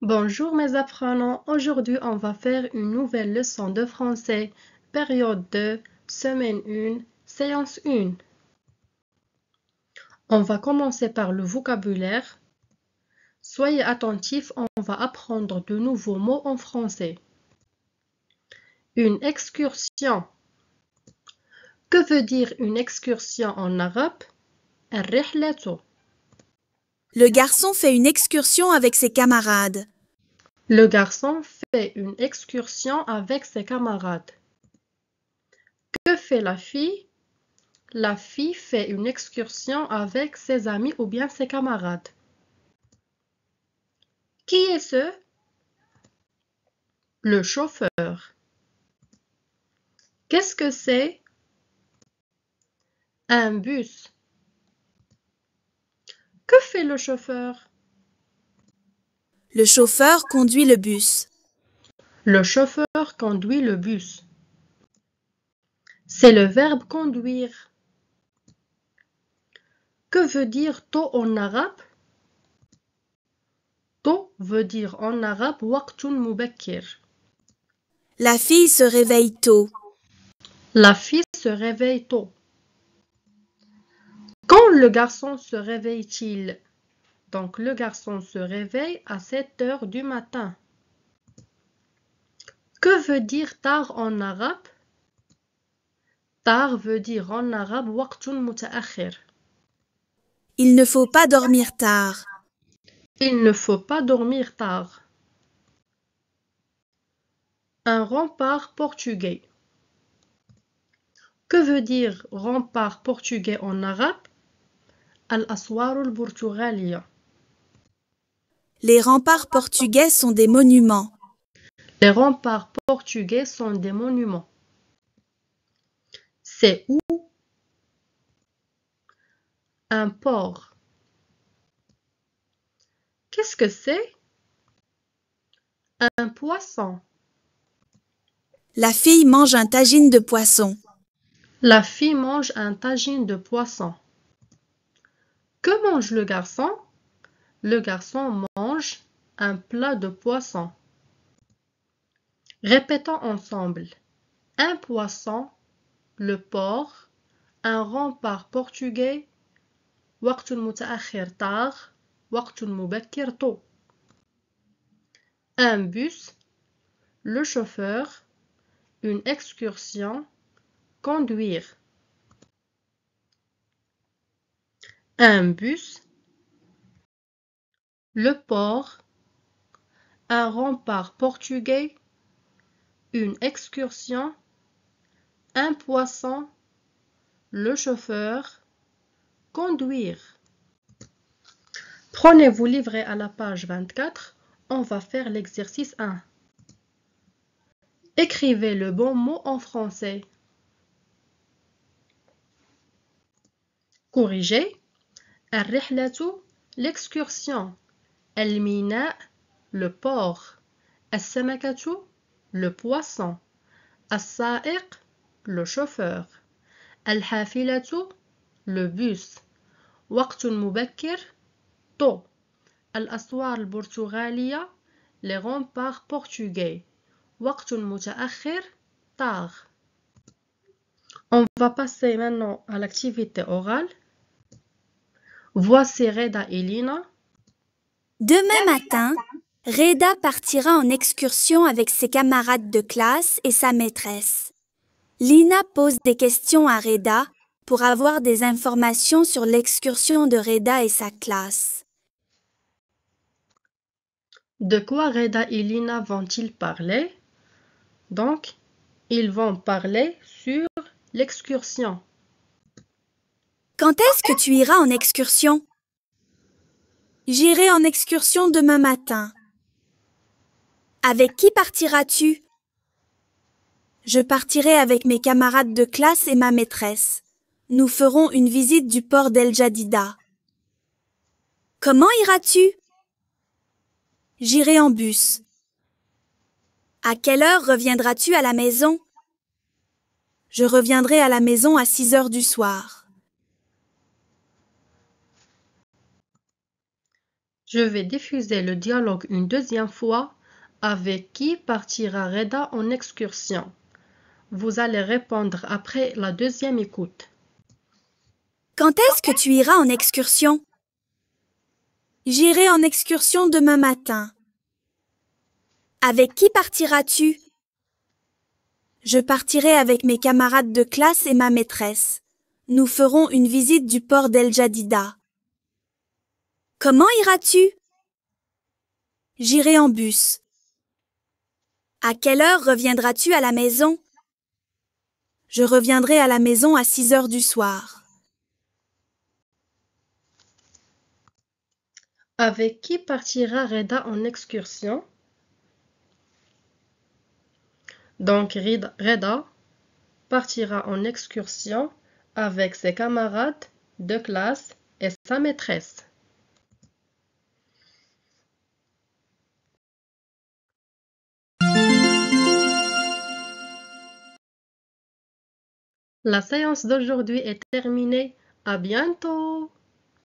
Bonjour mes apprenants, aujourd'hui on va faire une nouvelle leçon de français, période 2, semaine 1, séance 1. On va commencer par le vocabulaire. Soyez attentifs, on va apprendre de nouveaux mots en français. Une excursion. Que veut dire une excursion en arabe? الرحلة. Le garçon fait une excursion avec ses camarades. Le garçon fait une excursion avec ses camarades. Que fait la fille? La fille fait une excursion avec ses amis ou bien ses camarades. Qui est ce? Le chauffeur. Qu'est-ce que c'est? Un bus. Que fait le chauffeur? Le chauffeur conduit le bus. Le chauffeur conduit le bus. C'est le verbe conduire. Que veut dire tôt en arabe? Tôt veut dire en arabe waqtun mubakkir. La fille se réveille tôt. La fille se réveille tôt. Quand le garçon se réveille-t-il? Donc le garçon se réveille à 7 heures du matin. Que veut dire tard en arabe? Tard veut dire en arabe waqtun mutaakhir. Il ne faut pas dormir tard. Il ne faut pas dormir tard. Un rempart portugais. Que veut dire rempart portugais en arabe? Al-Aswar al-Portugalia. Les remparts portugais sont des monuments. Les remparts portugais sont des monuments. C'est où? Un port. Qu'est-ce que c'est? Un poisson. La fille mange un tagine de poisson. La fille mange un tagine de poisson. Que mange le garçon? Le garçon mange un plat de poisson. Répétons ensemble. Un poisson, le porc, un rempart portugais, وقت متأخر tard, وقت مبكر tôt. Un bus, le chauffeur, une excursion, conduire. Un bus, le port, un rempart portugais, une excursion, un poisson, le chauffeur, conduire. Prenez-vous livret à la page 24. On va faire l'exercice 1. Écrivez le bon mot en français. Corrigez. الرحلة, l'excursion. الميناء, le port. السمكة, le poisson. السائق, le chauffeur. الحافلة, le bus. وقت مبكر, tôt. الأسوار البرتغالية, les remparts portugais. وقت متأخر, tard. On va passer maintenant à l'activité orale. Voici Reda et Lina. Demain matin, Reda partira en excursion avec ses camarades de classe et sa maîtresse. Lina pose des questions à Reda pour avoir des informations sur l'excursion de Reda et sa classe. De quoi Reda et Lina vont-ils parler? Donc, ils vont parler sur l'excursion. Quand est-ce que tu iras en excursion? J'irai en excursion demain matin. Avec qui partiras-tu? Je partirai avec mes camarades de classe et ma maîtresse. Nous ferons une visite du port d'El Jadida. Comment iras-tu? J'irai en bus. À quelle heure reviendras-tu à la maison? Je reviendrai à la maison à 6 heures du soir. Je vais diffuser le dialogue une deuxième fois. Avec qui partira Reda en excursion? Vous allez répondre après la deuxième écoute. Quand est-ce que tu iras en excursion? J'irai en excursion demain matin. Avec qui partiras-tu? Je partirai avec mes camarades de classe et ma maîtresse. Nous ferons une visite du port d'El Jadida. Comment iras-tu? J'irai en bus. À quelle heure reviendras-tu à la maison? Je reviendrai à la maison à 6 heures du soir. Avec qui partira Reda en excursion? Donc Reda partira en excursion avec ses camarades de classe et sa maîtresse. La séance d'aujourd'hui est terminée. À bientôt!